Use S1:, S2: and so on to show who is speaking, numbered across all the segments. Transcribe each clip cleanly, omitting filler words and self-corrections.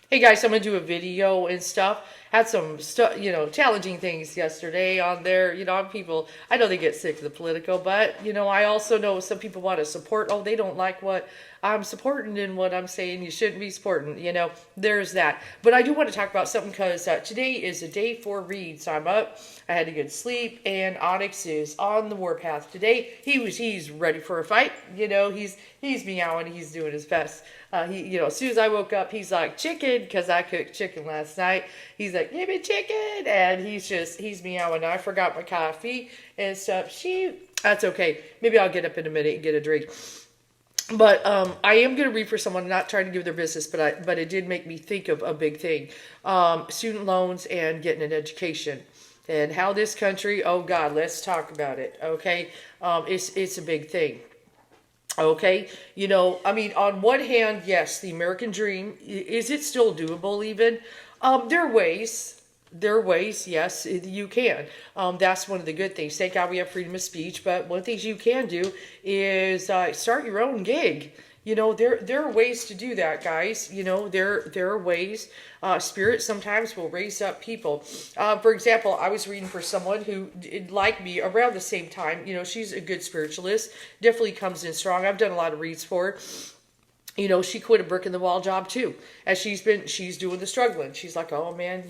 S1: Hey guys, I'm gonna do a video and stuff. Had some stuff, challenging things yesterday on there. People, I know they get sick of the political, but I also know some people want to support. Oh, they don't like what I'm supporting and what I'm saying. You shouldn't be supporting. There's that. But I do want to talk about something because today is a day for reads. I'm up. I had a good sleep, and Onyx is on the warpath today. He's ready for a fight. He's meowing. He's doing his best. As soon as I woke up, he's like, chicken, because I cooked chicken last night. He's like, give me chicken, and he's meowing. I forgot my coffee and stuff. That's okay. Maybe I'll get up in a minute and get a drink. But I am going to read for someone, not trying to give their business, but it did make me think of a big thing. Student loans and getting an education. And how this country, oh God, let's talk about it, okay? It's a big thing. Okay, on one hand, yes, the American dream, is it still doable even? There are ways, yes, you can. That's one of the good things. Thank God we have freedom of speech, but one of the things you can do is start your own gig. There are ways to do that, guys. There are ways. Spirit sometimes will raise up people. For example, I was reading for someone who, like me, around the same time. She's a good spiritualist. Definitely comes in strong. I've done a lot of reads for her. She quit a brick in the wall job too. As she's doing the struggling. She's like, oh man,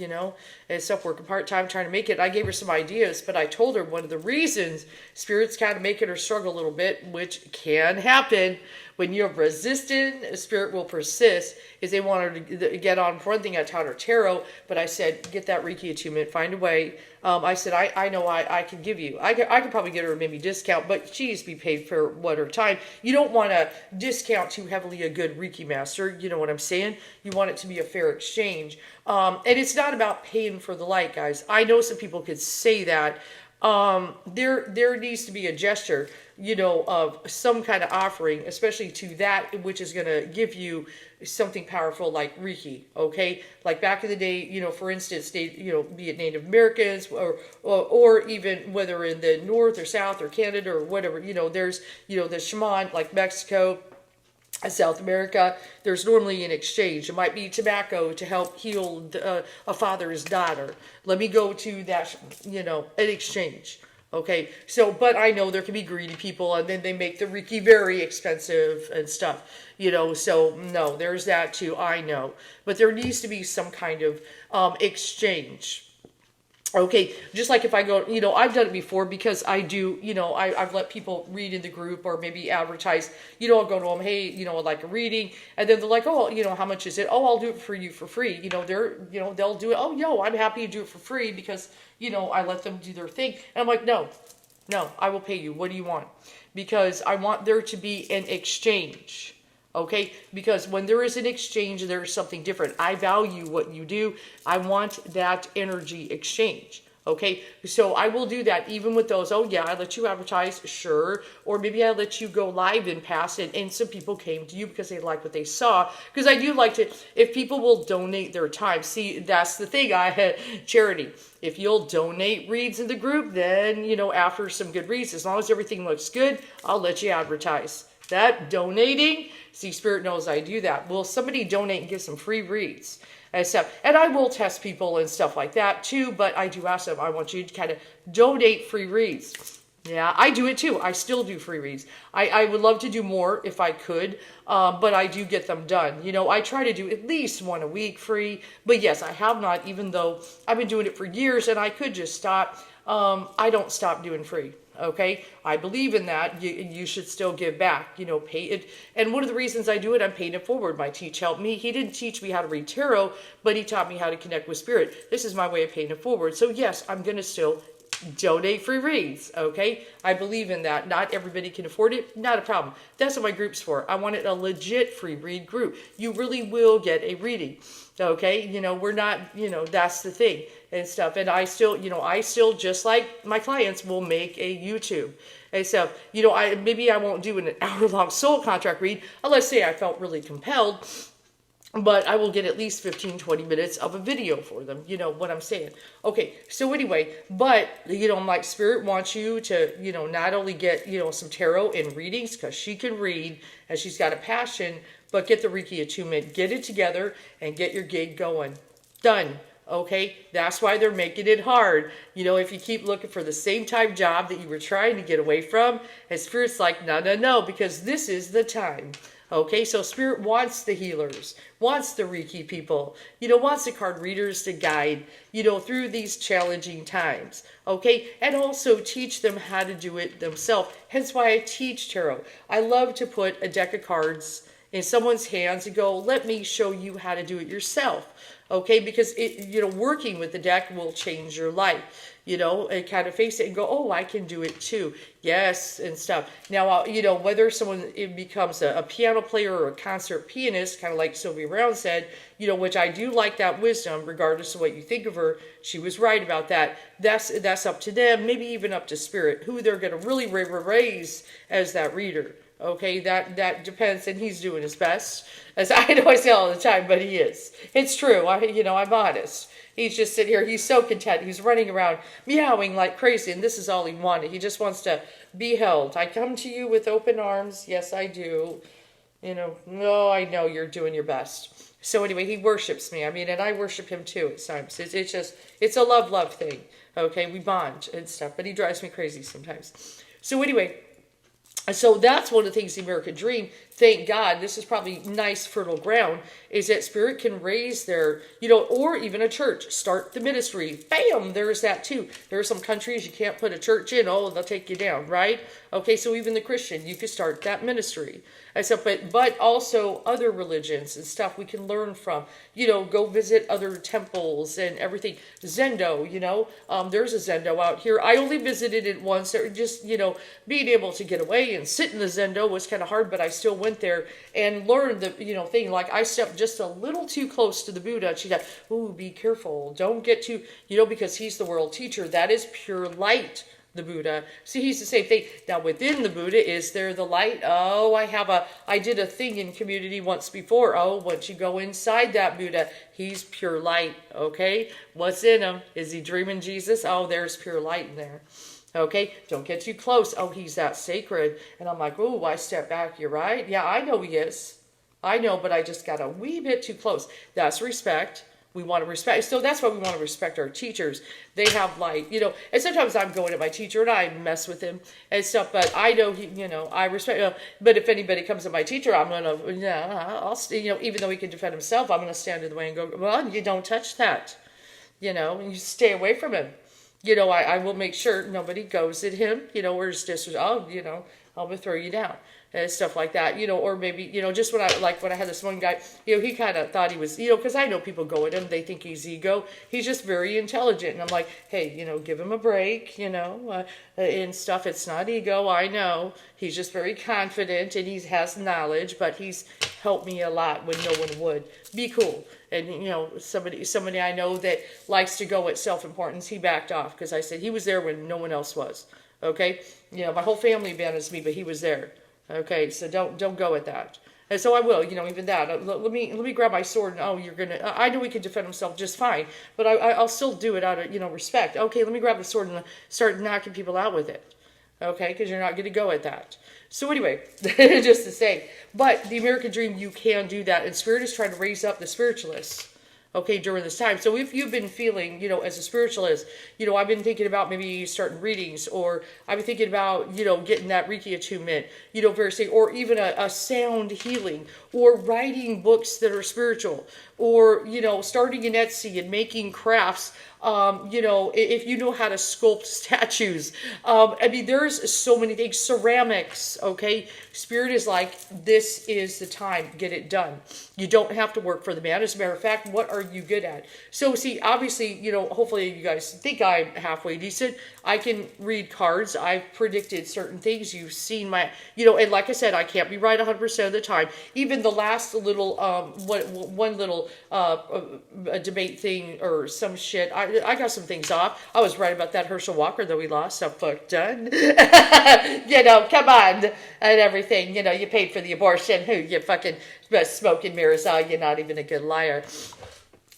S1: and stuff, working part-time, trying to make it. I gave her some ideas, but I told her one of the reasons Spirit's kind of making her struggle a little bit, which can happen when you're resistant, Spirit will persist, is they want her to get on. For one thing, I taught her tarot, but I said, get that Reiki attunement, find a way. I said, I know I can give you. I could probably get her maybe discount, but she needs to be paid for what her time. You don't want to discount too heavily a good Reiki master. You know what I'm saying? You want it to be a fair exchange. And it's not about paying for the light, guys. I know some people could say that. There needs to be a gesture, of some kind of offering, especially to that which is going to give you something powerful like Reiki, okay? Like back in the day, for instance, be it Native Americans or even whether in the North or South or Canada or whatever, there's, the shaman like Mexico, South America, there's normally an exchange. It might be tobacco to help heal a father's daughter. Let me go to that, an exchange. Okay, but I know there can be greedy people, and then they make the Reiki very expensive and stuff, so no, there's that too, I know. But there needs to be some kind of exchange. Okay, just like if I go, I've done it before because I do, I've let people read in the group or maybe advertise, I'll go to them, hey, I'd like a reading. And then they're like, oh, how much is it? Oh, I'll do it for you for free. They'll do it. Oh, I'm happy to do it for free because, I let them do their thing. And I'm like, no, I will pay you. What do you want? Because I want there to be an exchange. Okay, because when there is an exchange, there is something different. I value what you do. I want that energy exchange. Okay, so I will do that even with those. Oh yeah, I let you advertise, sure. Or maybe I let you go live in past and some people came to you because they liked what they saw. Because I do like to, if people will donate their time. See, that's the thing, I had charity. If you'll donate reads in the group, then, after some good reads, as long as everything looks good, I'll let you advertise. That donating, see, Spirit knows I do that. Will somebody donate and give some free reads and stuff? And I will test people and stuff like that too, but I do ask them, I want you to kind of donate free reads. Yeah, I do it too. I still do free reads. I would love to do more if I could, but I do get them done. I try to do at least one a week free, but yes, I have not, even though I've been doing it for years and I could just stop. I don't stop doing free. Okay, I believe in that. You should still give back, pay it. And one of the reasons I do it, I'm paying it forward. My teacher helped me. He didn't teach me how to read tarot, but he taught me how to connect with Spirit. This is my way of paying it forward. So yes, I'm going to still donate free reads. Okay, I believe in that. Not everybody can afford it. Not a problem. That's what my group's for. I want it a legit free read group. You really will get a reading. Okay, we're not, that's the thing and stuff. And I still, just like my clients, will make a YouTube and stuff. Maybe I won't do an hour-long soul contract read unless, say, I felt really compelled. But I will get at least 15, 20 minutes of a video for them. You know what I'm saying? Okay, so anyway, but, like Spirit wants you to, not only get, some tarot and readings, because she can read, and she's got a passion but get the Reiki attunement, get it together, and get your gig going. Done. Okay, that's why they're making it hard. If you keep looking for the same type job that you were trying to get away from, and Spirit's like, no, because this is the time. Okay, so Spirit wants the healers, wants the Reiki people, wants the card readers to guide, through these challenging times. Okay, and also teach them how to do it themselves. Hence why I teach tarot. I love to put a deck of cards in someone's hands and go, let me show you how to do it yourself. Okay, because working with the deck will change your life. And kind of face it and go, oh, I can do it too. Yes, and stuff. Now, whether someone becomes a piano player or a concert pianist, kind of like Sylvia Brown said, which I do like that wisdom, regardless of what you think of her, she was right about that. That's up to them, maybe even up to Spirit, who they're going to really raise as that reader. Okay, that depends, and he's doing his best. As I know I say all the time, but he is. It's true. I'm honest. He's just sitting here. He's so content. He's running around meowing like crazy, and this is all he wanted. He just wants to be held. I come to you with open arms. Yes, I do. No, I know you're doing your best. So anyway, he worships me. And I worship him too at times. It's a love thing. Okay, we bond and stuff, but he drives me crazy sometimes. So anyway, so that's one of the things, the American Dream, thank God, this is probably nice fertile ground, is that Spirit can raise their, or even a church, start the ministry. Bam, there's that too. There are some countries you can't put a church in, they'll take you down, right? Okay, so even the Christian, you could start that ministry. I said, but also other religions and stuff we can learn from. Go visit other temples and everything. Zendo, there's a Zendo out here. I only visited it once. Just, being able to get away and sit in the Zendo was kind of hard, but I still went there and learned the, thing. Like I stepped just a little too close to the Buddha. And she said, ooh, be careful. Don't get too, because he's the world teacher. That is pure light. The Buddha. See, he's the same thing. Now, within the Buddha, is there the light? Oh, I did a thing in community once before. Oh, once you go inside that Buddha, he's pure light. Okay, what's in him? Is he dreaming Jesus? Oh, there's pure light in there. Okay, don't get too close. Oh, he's that sacred. And I'm like, oh, I step back. You're right. Yeah, I know he is. I know, but I just got a wee bit too close. That's respect. We want to respect. So that's why we want to respect our teachers. They have and sometimes I'm going to my teacher and I mess with him and stuff, but I know I respect, but if anybody comes to my teacher, I'm going to, I'll, even though he can defend himself, I'm going to stand in the way and go, well, you don't touch that, and you stay away from him. I will make sure nobody goes at him, or is just, I'm going to throw you down. And stuff like that, or maybe, just when I had this one guy, he kind of thought he was, because I know people go at him, they think he's ego. He's just very intelligent. And I'm like, hey, give him a break, and stuff. It's not ego. I know he's just very confident and he has knowledge, but he's helped me a lot when no one would. Be cool. And, somebody I know that likes to go at self-importance, he backed off because I said he was there when no one else was. Okay. My whole family abandons me, but he was there. Okay, so don't go at that. And so I will, even that. Let me grab my sword and, you're going to, I know he can defend himself just fine, but I'll still do it out of, respect. Okay, let me grab the sword and start knocking people out with it. Okay, because you're not going to go at that. So anyway, just to say, but the American Dream, you can do that. And Spirit is trying to raise up the spiritualists. Okay, during this time. So if you've been feeling, as a spiritualist, I've been thinking about maybe starting readings, or I've been thinking about, getting that Reiki attunement, or even a sound healing, or writing books that are spiritual, or, starting an Etsy and making crafts, if you know how to sculpt statues. There's so many things. Ceramics, okay? Spirit is like, this is the time. Get it done. You don't have to work for the man. As a matter of fact, what are you good at? So, see, obviously, hopefully you guys think I'm halfway decent. I can read cards. I've predicted certain things. You've seen my, and like I said, I can't be right 100% of the time. Even the last little, one little debate thing or some shit, I got some things off. I was right about that Herschel Walker that we lost. So fuck done. Come on. And everything. You paid for the abortion. Who you fucking smoking mirrors. Oh, you're not even a good liar.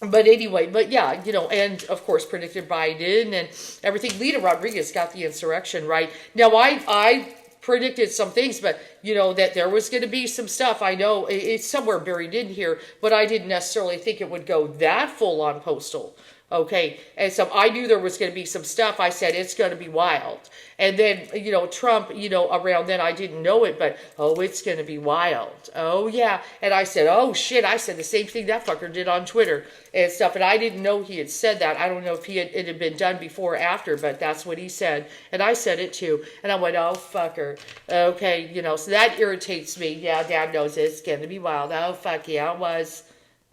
S1: But anyway, and of course predicted Biden and everything. Lita Rodriguez got the insurrection right. Now I predicted some things, but that there was going to be some stuff. I know it's somewhere buried in here, but I didn't necessarily think it would go that full on postal. Okay, and so I knew there was going to be some stuff. I said, it's going to be wild. And then, Trump, around then I didn't know it, but, oh, it's going to be wild. Oh, yeah. And I said, oh, shit. I said the same thing that fucker did on Twitter and stuff. And I didn't know he had said that. I don't know if it had been done before or after, but that's what he said. And I said it too. And I went, oh, fucker. Okay, so that irritates me. Yeah, Dad knows it's going to be wild. Oh, fuck, yeah, it was.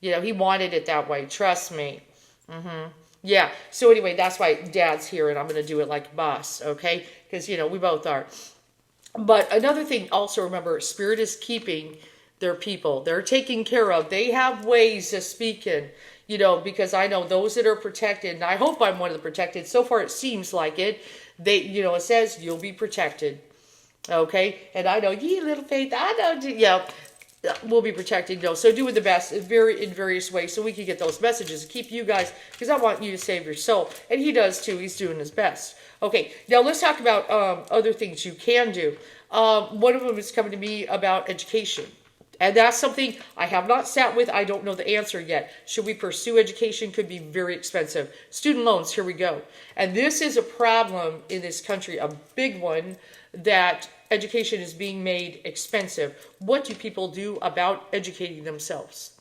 S1: He wanted it that way. Trust me. Yeah. So anyway, that's why Dad's here, and I'm going to do it like a boss, okay? Because, we both are. But another thing, also remember, Spirit is keeping their people. They're taken care of. They have ways of speaking, because I know those that are protected, and I hope I'm one of the protected. So far, it seems like it. It says you'll be protected, okay? And I know, ye little faith, I know, we'll be protected, so doing the best in various ways so we can get those messages and keep you guys, because I want you to save your soul. And he does too. He's doing his best. Okay, now let's talk about other things you can do. One of them is coming to me about education. And that's something I have not sat with. I don't know the answer yet. Should we pursue education? Could be very expensive. Student loans, here we go. And this is a problem in this country, a big one, that education is being made expensive. What do people do about educating themselves?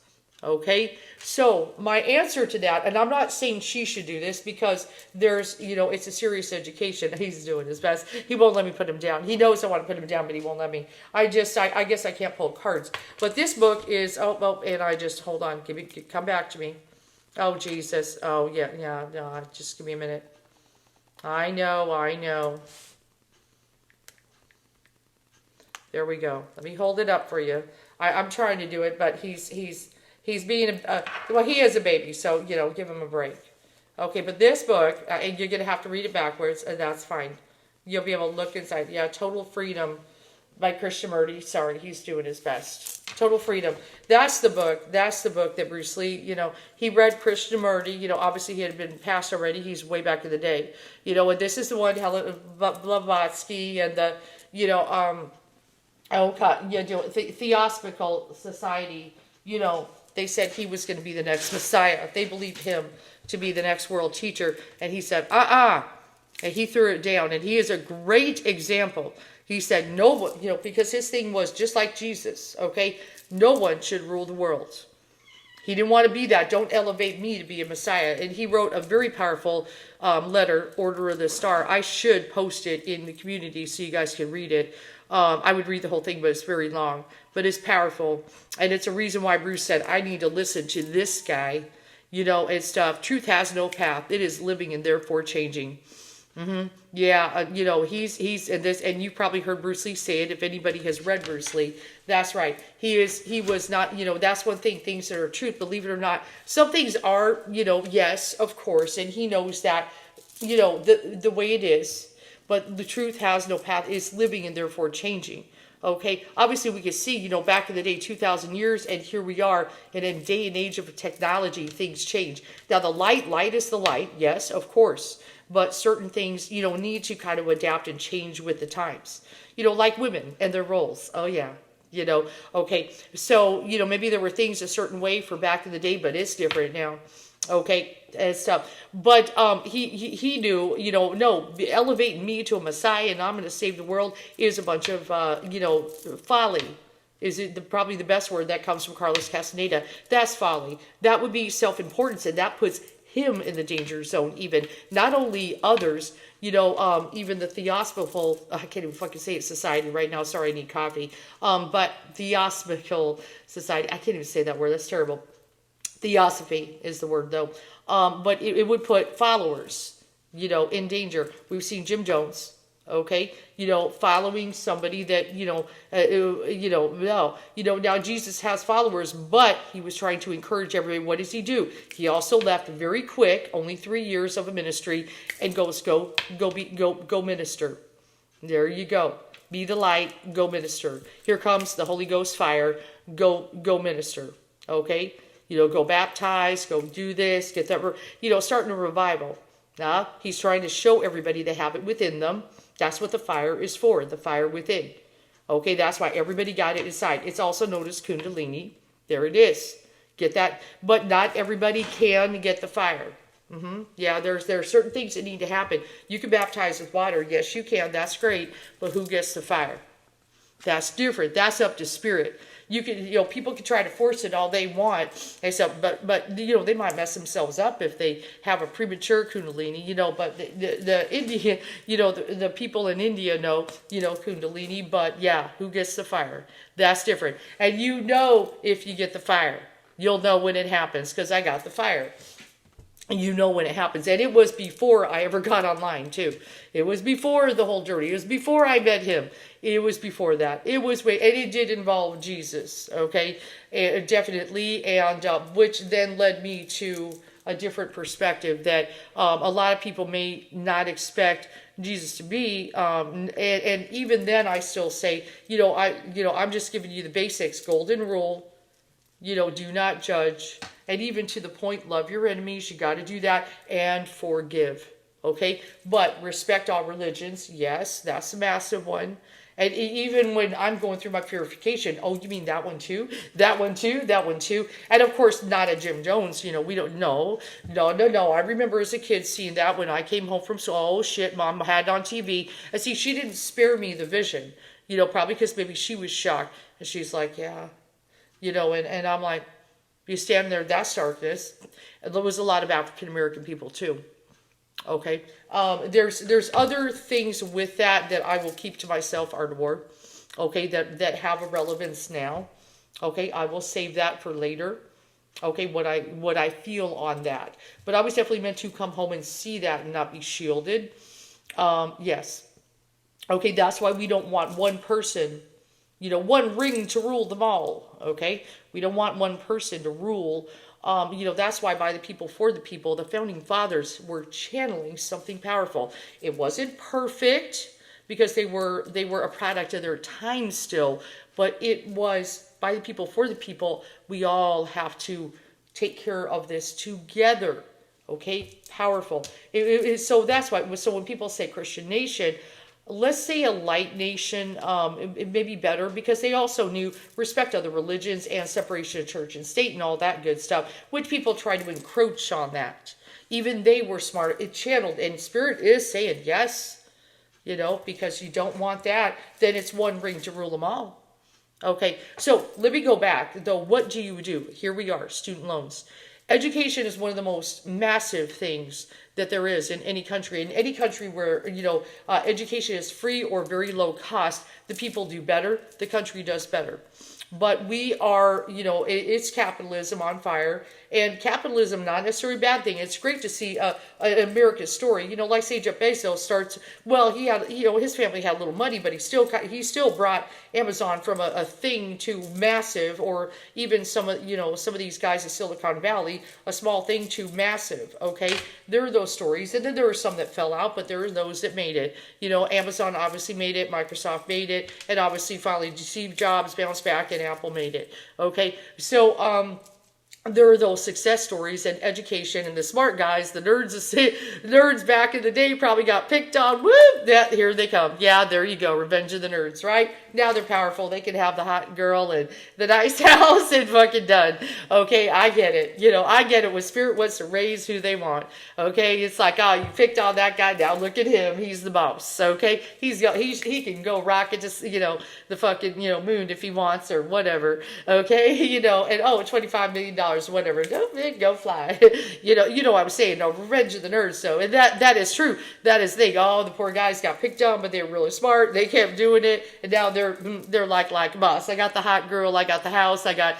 S1: Okay, so my answer to that, and I'm not saying she should do this because there's, it's a serious education. He's doing his best. He won't let me put him down. He knows I want to put him down, but he won't let me. I guess I can't pull cards. But this book is, and I just, hold on, come back to me. Oh, Jesus. Oh, yeah, no, just give me a minute. I know. There we go. Let me hold it up for you. I'm trying to do it, but he's being he is a baby, so give him a break. Okay, but this book, and you're gonna have to read it backwards, and that's fine. You'll be able to look inside. Yeah, Total Freedom by KRISHNAMURTI. Sorry, he's doing his best. Total Freedom. That's the book. That's the book that Bruce Lee. He read KRISHNAMURTI. Obviously he had been passed already. He's way back in the day. And this is the one Blavatsky and the Theosophical Society, they said he was going to be the next Messiah. They believed him to be the next world teacher. And he said, and he threw it down. And he is a great example. He said, no one, because his thing was just like Jesus, okay? No one should rule the world. He didn't want to be that. Don't elevate me to be a Messiah. And he wrote a very powerful letter, Order of the Star. I should post it in the community so you guys can read it. I would read the whole thing, but it's very long. But it's powerful. And it's a reason why Bruce said, I need to listen to this guy, and stuff. Truth has no path. It is living and therefore changing. Yeah, he's in this, and you probably heard Bruce Lee say it if anybody has read Bruce Lee. That's right. He was not, that's one thing, things that are truth, believe it or not. Some things are, yes, of course, and he knows that, the way it is. But the truth has no path. It's living and therefore changing. Okay, obviously we can see, back in the day, 2,000 years, and here we are in a day and age of technology, things change. Now the light is the light, yes, of course. But certain things, need to kind of adapt and change with the times. Like women and their roles. Oh yeah. Okay. So, maybe there were things a certain way for back in the day, but it's different now. Okay, and stuff. But he knew, no, elevating me to a Messiah and I'm going to save the world is a bunch of, folly. Is it probably the best word that comes from Carlos Castaneda? That's folly. That would be self-importance, and that puts him in the danger zone even. Not only others, even the Theosophical, I can't even fucking say it, society right now. Sorry, I need coffee. But Theosophical Society, I can't even say that word. That's terrible. Theosophy is the word, though. But it would put followers, in danger. We've seen Jim Jones, okay, following somebody that, now Jesus has followers, but he was trying to encourage everybody. What does he do? He also left very quick, only 3 years of a ministry, and goes, go minister. There you go. Be the light, go minister. Here comes the Holy Ghost fire, go minister, okay? Go baptize, go do this, get that, starting a revival. He's trying to show everybody they have it within them. That's what the fire is for, the fire within. Okay, that's why everybody got it inside. It's also known as Kundalini. There it is. Get that? But not everybody can get the fire. Yeah, there are certain things that need to happen. You can baptize with water. Yes, you can. That's great. But who gets the fire? That's different. That's up to spirit. You can, people can try to force it all they want, and so, but they might mess themselves up if they have a premature Kundalini, But the India, the people in India know, Kundalini. But yeah, who gets the fire? That's different. And if you get the fire, you'll know when it happens, because I got the fire. You know when it happens. And it was before I ever got online, too. It was before the whole journey. It was before I met him. It was before that. And it did involve Jesus, okay? Definitely. And which then led me to a different perspective that a lot of people may not expect Jesus to be. And even then I still say, I'm just giving you the basics. Golden rule. Do not judge. And even to the point, love your enemies. You got to do that. And forgive. Okay? But respect all religions. Yes, that's a massive one. And even when I'm going through my purification, oh, you mean that one too? That one too? That one too? And of course, not a Jim Jones. We don't know. No. I remember as a kid seeing that when I came home from school. Oh, shit, Mom had it on TV. And see, she didn't spare me the vision. Probably because maybe she was shocked. And she's like, yeah. And I'm like, you stand there, that's darkness. And there was a lot of African American people too. Okay. There's other things with that I will keep to myself, Ardwar. Okay, that have a relevance now. Okay, I will save that for later. Okay, what I feel on that. But I was definitely meant to come home and see that and not be shielded. Yes. Okay, that's why we don't want one person, one ring to rule them all, okay? We don't want one person to rule. That's why by the people, for the people, the founding fathers were channeling something powerful. It wasn't perfect because they were a product of their time still, but it was by the people, for the people. We all have to take care of this together, okay? Powerful. So that's why, so when people say Christian nation, let's say a light nation, it may be better because they also knew respect other religions and separation of church and state and all that good stuff, which people try to encroach on that. Even they were smart. It channeled, and Spirit is saying yes, because you don't want that. Then it's one ring to rule them all. Okay, so let me go back, though. What do you do? Here we are, student loans. Education is one of the most massive things that there is in any country. In any country where, education is free or very low cost, the people do better, the country does better. But we are, it's capitalism on fire. And capitalism, not necessarily a bad thing. It's great to see an American story. Like say Jeff Bezos starts, well, he had, his family had a little money, but he still brought Amazon from a thing to massive, or even some of these guys in Silicon Valley, a small thing to massive, okay? There are those stories. And then there were some that fell out, but there are those that made it. Amazon obviously made it, Microsoft made it, and obviously finally Steve Jobs bounced back and Apple made it, okay? So, there are those success stories and education, and the smart guys, the nerds back in the day probably got picked on. Woo! Here they come. Yeah, there you go. Revenge of the Nerds, right? Now they're powerful. They can have the hot girl and the nice house and fucking done. Okay, I get it. I get it when Spirit wants to raise who they want. Okay, it's like, oh, you picked on that guy. Now look at him. He's the boss. Okay, he can go rocket to the fucking moon if he wants or whatever. Okay, and $25 million. Whatever, go fly. What I'm saying. No, Revenge of the Nerds. So, and that is true. That is the thing. Oh, the poor guys got picked on, but they were really smart. They kept doing it, and now they're like boss. I got the hot girl. I got the house. I got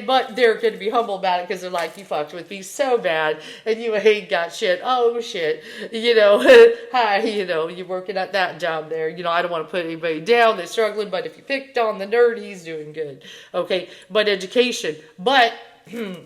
S1: but they're going to be humble about it because they're like, you fucked with me so bad, and you ain't got shit. Oh shit. Hi. You're working at that job there. I don't want to put anybody down. They're struggling, but if you picked on the nerd, he's doing good. Okay, but education, but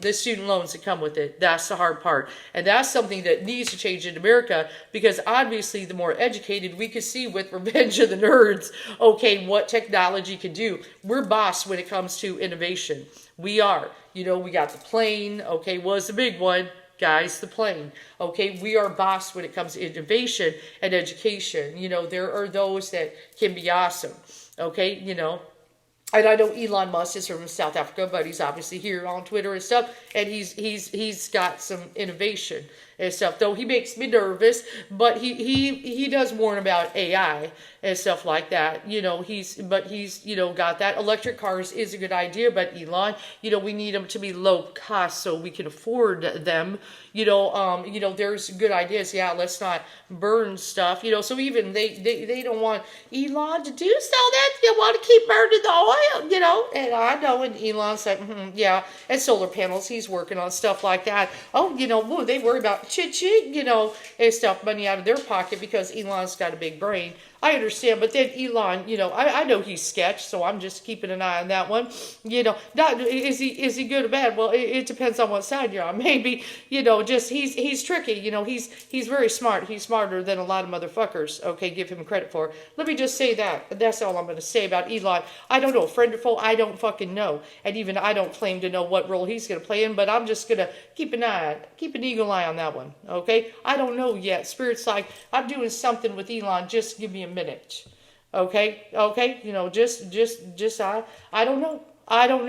S1: the student loans that come with it. That's the hard part. And that's something that needs to change in America, because obviously the more educated we can see with Revenge of the Nerds, okay, what technology can do. We're boss when it comes to innovation. We are. We got the plane, okay, was the big one. Guys, the plane. Okay, we are boss when it comes to innovation and education. There are those that can be awesome. Okay, you know. And I know Elon Musk is from South Africa, but he's obviously here on Twitter and stuff, and he's got some innovation and stuff. Though he makes me nervous, but he does warn about AI and stuff like that. You know, he's you know, got that. Electric cars is a good idea, but Elon, you know, we need them to be low cost so we can afford them. You know, there's good ideas. Yeah, let's not burn stuff. You know, so even they don't want Elon to do so that you want to keep burning the oil. You know, and I know, and Elon's like, yeah, and solar panels. He's working on stuff like that. Oh, you know, whoa, they worry about chit, you know, and stuff, money out of their pocket because Elon's got a big brain. I understand, but then Elon, you know, I know he's sketch, so I'm just keeping an eye on that one. You know, not is he good or bad? Well, it depends on what side you're on. Maybe, you know, just he's tricky. You know, he's very smart. He's smarter than a lot of motherfuckers. Okay, give him credit for. Let me just say that. That's all I'm going to say about Elon. I don't know, friend or foe. I don't fucking know, and even I don't claim to know what role he's going to play in. But I'm just going to keep an eagle eye on that one. Okay, I don't know yet. Spirit's like, I'm doing something with Elon. Just give me a minute. Okay, you know, just I don't know. I don't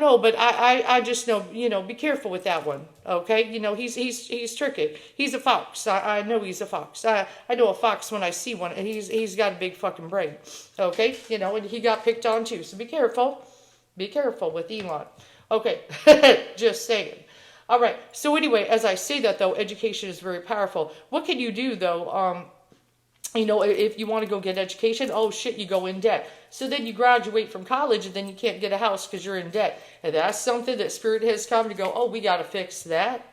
S1: know, but I just know, you know, be careful with that one. Okay, you know, he's tricky. He's a fox. I know he's a fox. I know a fox when I see one, and he's got a big fucking brain. Okay, you know, and he got picked on too. So be careful. Be careful with Elon. Okay, just saying. All right. So anyway, as I say that though, education is very powerful. What can you do though? You know, if you want to go get education, oh shit, you go in debt. So then you graduate from college and then you can't get a house because you're in debt. And that's something that Spirit has come to go, oh, we got to fix that.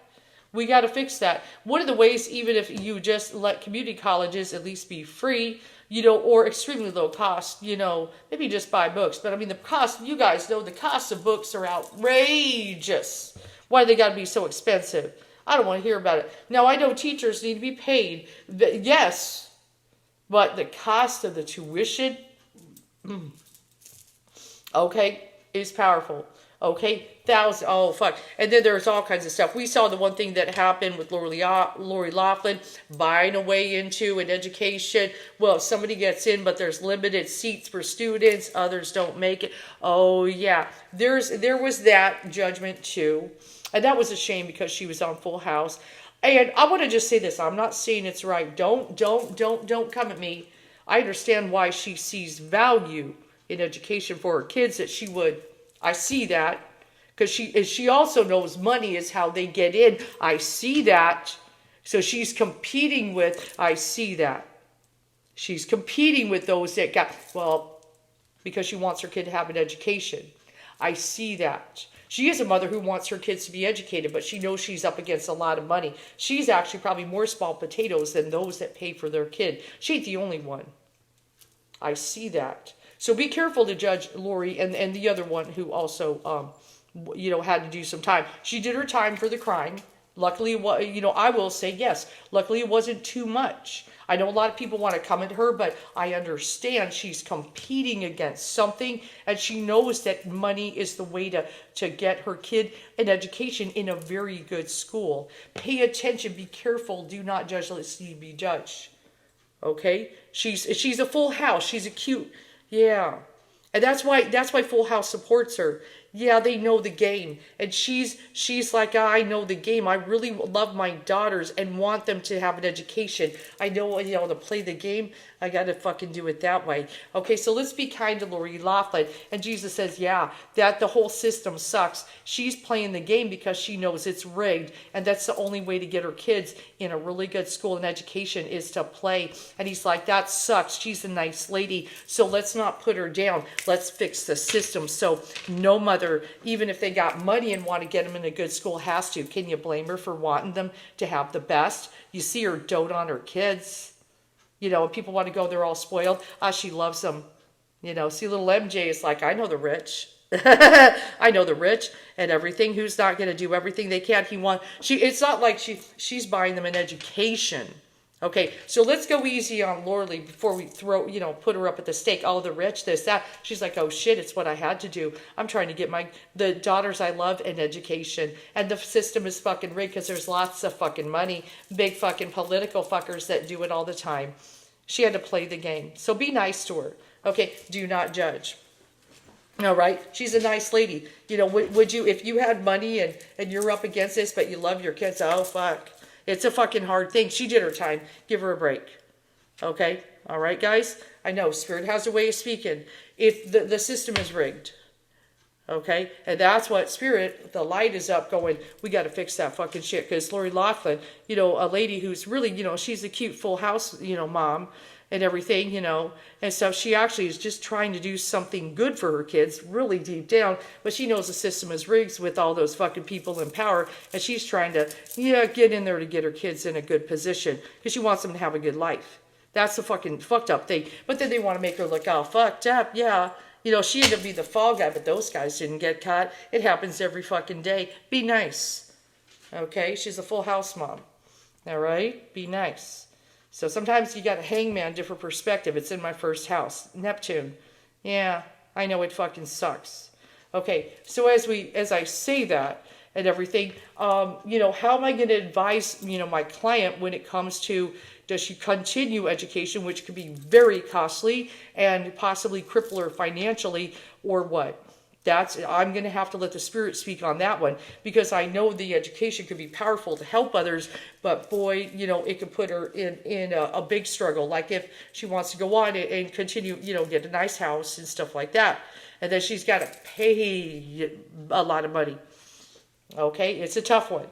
S1: We got to fix that. One of the ways, even if you just let community colleges at least be free, you know, or extremely low cost, you know, maybe just buy books. But I mean, the cost, you guys know the cost of books are outrageous. Why they got to be so expensive? I don't want to hear about it. Now, I know teachers need to be paid. Yes. But the cost of the tuition, okay, is powerful. Okay, oh fuck. And then there's all kinds of stuff. We saw the one thing that happened with Lori Loughlin buying a way into an education. Well, somebody gets in, but there's limited seats for students. Others don't make it. Oh yeah, there was that judgment too. And that was a shame because she was on Full House. And I want to just say this. I'm not saying it's right. Don't come at me. I understand why she sees value in education for her kids that she would. I see that. Because she also knows money is how they get in. I see that. So she's competing with, I see that. She's competing with those that got, well, because she wants her kid to have an education. I see that. She is a mother who wants her kids to be educated, but she knows she's up against a lot of money. She's actually probably more small potatoes than those that pay for their kid. She ain't the only one. I see that. So be careful to judge Lori and the other one who also, you know, had to do some time. She did her time for the crime. Luckily, you know, I will say yes. Luckily, it wasn't too much. I know a lot of people want to come at her, but I understand she's competing against something, and she knows that money is the way to get her kid an education in a very good school. Pay attention. Be careful. Do not judge. Let's see, be judged. Okay? She's a Full House. She's a cute, yeah. And that's why Full House supports her. Yeah, they know the game. And she's like, I know the game. I really love my daughters and want them to have an education. I know, you know, to play the game, I got to fucking do it that way. Okay, so let's be kind to Lori Loughlin. And Jesus says, yeah, that the whole system sucks. She's playing the game because she knows it's rigged. And that's the only way to get her kids in a really good school and education is to play. And he's like, that sucks. She's a nice lady. So let's not put her down. Let's fix the system. So no mother, even if they got money and want to get them in a good school, has to. Can you blame her for wanting them to have the best? You see her dote on her kids. You know, people want to go, they're all spoiled. She loves them. You know, see little MJ is like, I know the rich. I know the rich and everything. Who's not going to do everything they can? It's not like she's buying them an education. Okay, so let's go easy on Lori before we put her up at the stake. Oh, the rich, this, that. She's like, oh shit, it's what I had to do. I'm trying to get the daughters I love an education. And the system is fucking rigged because there's lots of fucking money. Big fucking political fuckers that do it all the time. She had to play the game. So be nice to her. Okay, do not judge. All right, she's a nice lady. You know, would you, if you had money and you're up against this, but you love your kids? Oh fuck, it's a fucking hard thing. She did her time. Give her a break. Okay, all right, guys. I know Spirit has a way of speaking. If the system is rigged, okay, and that's what Spirit, the light is up, going. We got to fix that fucking shit. Because Lori Loughlin, you know, a lady who's really, you know, she's a cute Full House, you know, mom. And everything, you know, and so she actually is just trying to do something good for her kids, really deep down, but she knows the system is rigged with all those fucking people in power, and she's trying to, yeah, get in there to get her kids in a good position, because she wants them to have a good life. That's the fucking fucked up thing. But then they want to make her look all fucked up, yeah. You know, she ended up being the fall guy, but those guys didn't get caught. It happens every fucking day. Be nice, okay? She's a Full House mom, all right? Be nice. So sometimes you got a hangman, different perspective. It's in my first house. Neptune. Yeah, I know it fucking sucks. Okay, so as I say that and everything, you know, how am I going to advise, you know, my client when it comes to, does she continue education, which could be very costly and possibly cripple her financially, or what? I'm going to have to let the Spirit speak on that one, because I know the education could be powerful to help others, but boy, you know, it could put her in a big struggle. Like if she wants to go on and continue, you know, get a nice house and stuff like that. And then she's got to pay a lot of money. Okay, it's a tough one,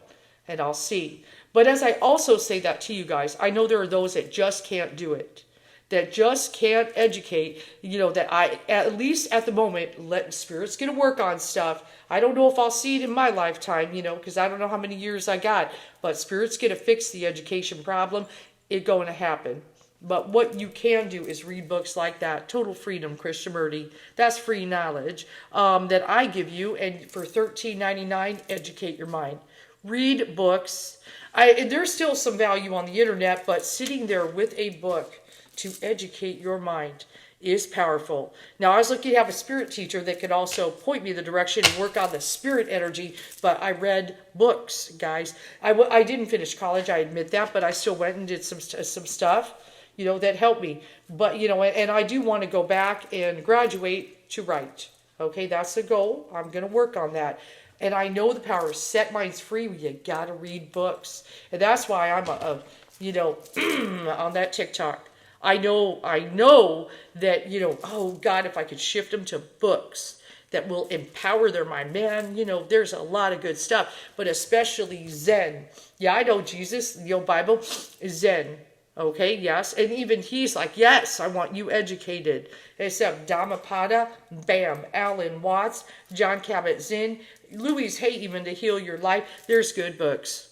S1: and I'll see. But as I also say that to you guys, I know there are those that just can't do it, that just can't educate, you know, that I, at least at the moment, let Spirit's going to work on stuff. I don't know if I'll see it in my lifetime, you know, because I don't know how many years I got, but Spirit's going to fix the education problem. It's going to happen. But what you can do is read books like that. Total Freedom, KRISHNAMURTI. That's free knowledge that I give you. And for $13.99, educate your mind. Read books. There's still some value on the internet, but sitting there with a book to educate your mind is powerful. Now, I was lucky to have a Spirit teacher that could also point me the direction and work on the Spirit energy, but I read books, guys. I didn't finish college, I admit that, but I still went and did some stuff, you know, that helped me. But, you know, and I do want to go back and graduate to write. Okay, that's the goal. I'm going to work on that. And I know the power. Set minds free. You got to read books. And that's why I'm, you know, on that TikTok. I know that, you know, oh God, if I could shift them to books that will empower their mind, man, you know, there's a lot of good stuff, but especially Zen. Yeah, I know Jesus, you know, Bible is Zen. Okay, yes. And even he's like, yes, I want you educated. Except Dhammapada, bam, Alan Watts, John Kabat-Zinn, Louise Hay, even To Heal Your Life. There's good books.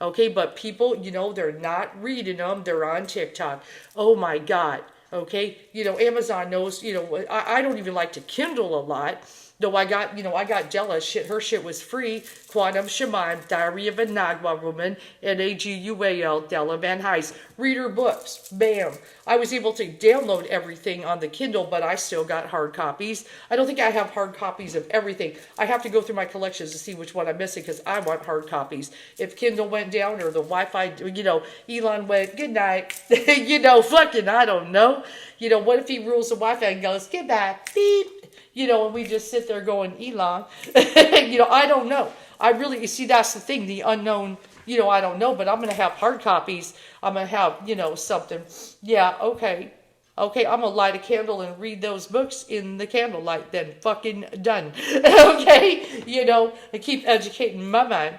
S1: Okay, but people, you know, they're not reading them. They're on TikTok. Oh my God. Okay, you know, Amazon knows, you know, I don't even like to Kindle a lot. Though I got jealous. Shit, her shit was free. Quantum Shaman, Diary of a Nagwa Woman, Nagual, Della Van Heist. Read her books. Bam. I was able to download everything on the Kindle, but I still got hard copies. I don't think I have hard copies of everything. I have to go through my collections to see which one I'm missing, because I want hard copies. If Kindle went down or the Wi-Fi, you know, Elon went, good night. You know, fucking, I don't know. You know, what if he rules the Wi-Fi and goes, goodbye, beep. You know, and we just sit there going, Elon. You know, I don't know. I really, you see, that's the thing, the unknown, you know, I don't know, but I'm going to have hard copies. I'm going to have, you know, something. Yeah, okay. Okay, I'm going to light a candle and read those books in the candlelight, then fucking done. Okay? You know, and keep educating my mind.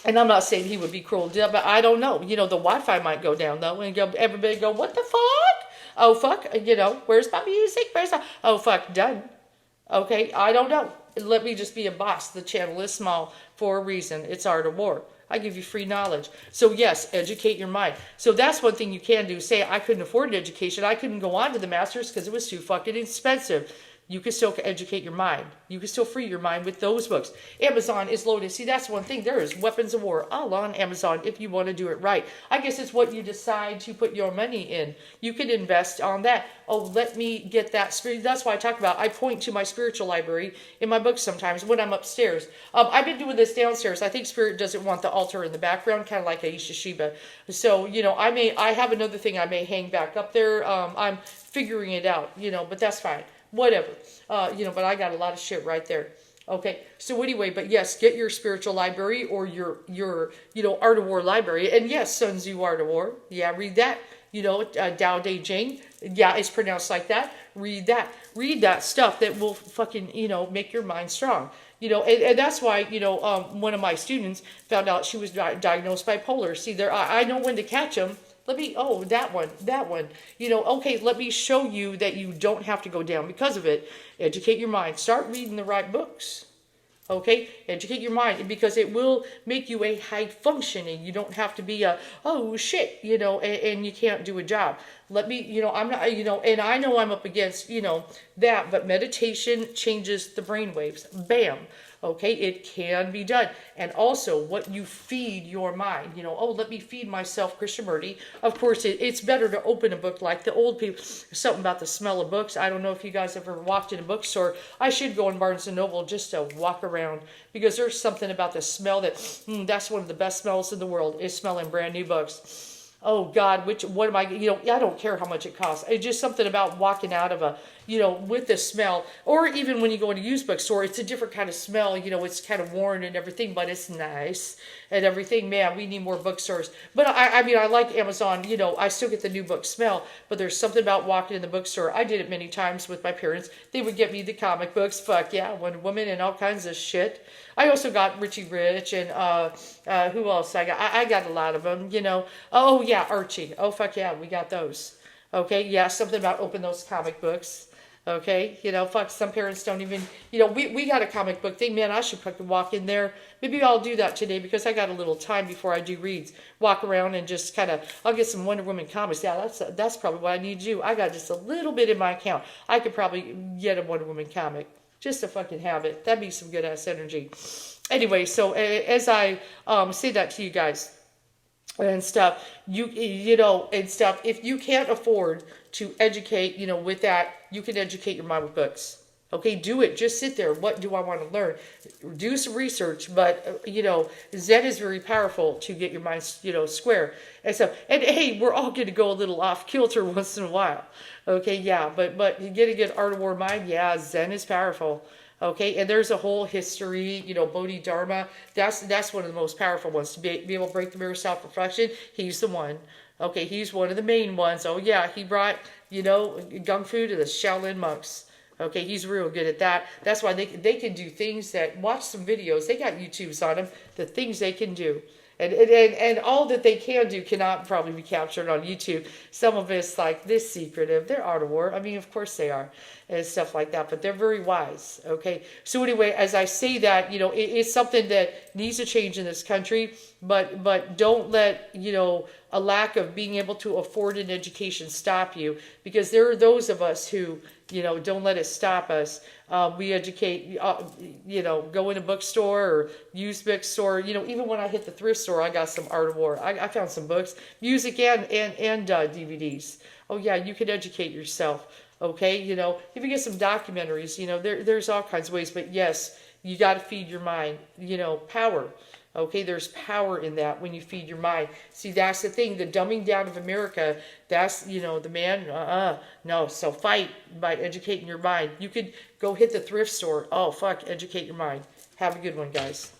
S1: And I'm not saying he would be cruel, but I don't know. You know, the Wi-Fi might go down, though, and everybody go, what the fuck? Oh, fuck, you know, where's my music? Oh, fuck, done. Okay, I don't know. Let me just be a boss. The channel is small for a reason. It's Art of War. I give you free knowledge. So yes, educate your mind. So that's one thing you can do. Say, I couldn't afford education. I couldn't go on to the master's because it was too fucking expensive. You can still educate your mind. You can still free your mind with those books. Amazon is loaded. See, that's one thing. There is weapons of war all on Amazon if you want to do it right. I guess it's what you decide to put your money in. You can invest on that. Oh, let me get that spirit. That's why I talk about, I point to my spiritual library in my books sometimes when I'm upstairs. I've been doing this downstairs. I think Spirit doesn't want the altar in the background, kind of like Aisha Shiba. So, I have another thing I may hang back up there. I'm figuring it out, but that's fine. Whatever. But I got a lot of shit right there. Okay. So anyway, but yes, get your spiritual library or your Art of War library. And yes, Sun Tzu Art of War. Yeah, read that. Tao Te Ching. Yeah, it's pronounced like that. Read that. Read that stuff that will fucking, make your mind strong. And that's why, one of my students found out she was diagnosed bipolar. See, I know when to catch them. That one. Okay, let me show you that you don't have to go down because of it. Educate your mind. Start reading the right books. Okay, educate your mind because it will make you a high functioning. You don't have to be oh shit, and you can't do a job. I'm not, and I know I'm up against, that, but meditation changes the brain waves. Bam. Okay, it can be done. And also what you feed your mind, let me feed myself Krishnamurti. Of course, it's better to open a book like the old people. Something about the smell of books. I don't know if you guys ever walked in a bookstore. I should go in Barnes & Noble just to walk around because there's something about the smell that's one of the best smells in the world is smelling brand new books. Oh God, what am I, I don't care how much it costs. It's just something about walking out of with the smell, or even when you go in a used bookstore, it's a different kind of smell, it's kind of worn and everything, but it's nice and everything. Man, we need more bookstores. But I like Amazon, I still get the new book smell, but there's something about walking in the bookstore. I did it many times with my parents. They would get me the comic books, fuck yeah, Wonder Woman and all kinds of shit. I also got Richie Rich and who else I got? I got a lot of them, Oh yeah, Archie. Oh fuck yeah, we got those. Okay, yeah, something about open those comic books. Okay, fuck, some parents don't even, we got a comic book thing. Man, I should fucking walk in there. Maybe I'll do that today because I got a little time before I do reads. Walk around and just kind of, I'll get some Wonder Woman comics. Yeah, that's probably what I need to do. I got just a little bit in my account. I could probably get a Wonder Woman comic just to fucking have it. That'd be some good ass energy. Anyway, so as I say that to you guys, and stuff, if you can't afford to educate, with that, you can educate your mind with books. Okay, do it. Just sit there. What do I want to learn? Do some research, but, Zen is very powerful to get your mind, square. And so, and hey, we're all going to go a little off kilter once in a while. Okay, yeah, but you get a good Art of War mind. Yeah, Zen is powerful. Okay, and there's a whole history, Bodhidharma. That's one of the most powerful ones. To be able to break the mirror of self-reflection, he's the one. Okay, he's one of the main ones. Oh yeah, he brought, Kung Fu to the Shaolin monks. Okay, he's real good at that. That's why they can do things that, watch some videos. They got YouTubes on them, the things they can do. And all that they can do cannot probably be captured on YouTube. Some of it's like this secretive. They're Art of War. I mean, of course they are. And stuff like that. But they're very wise. Okay. So anyway, as I say that, it's something that needs to change in this country. But don't let, a lack of being able to afford an education stop you. Because there are those of us who, don't let it stop us. We educate, go in a bookstore or used bookstore. Even when I hit the thrift store, I got some Art of War. I found some books, music and DVDs. Oh yeah, you can educate yourself. Okay, if you get some documentaries, there's all kinds of ways. But yes, you got to feed your mind, power. Okay, there's power in that when you feed your mind. See, that's the thing, the dumbing down of America, that's, the man, no. So fight by educating your mind. You could go hit the thrift store. Oh, fuck, educate your mind. Have a good one, guys.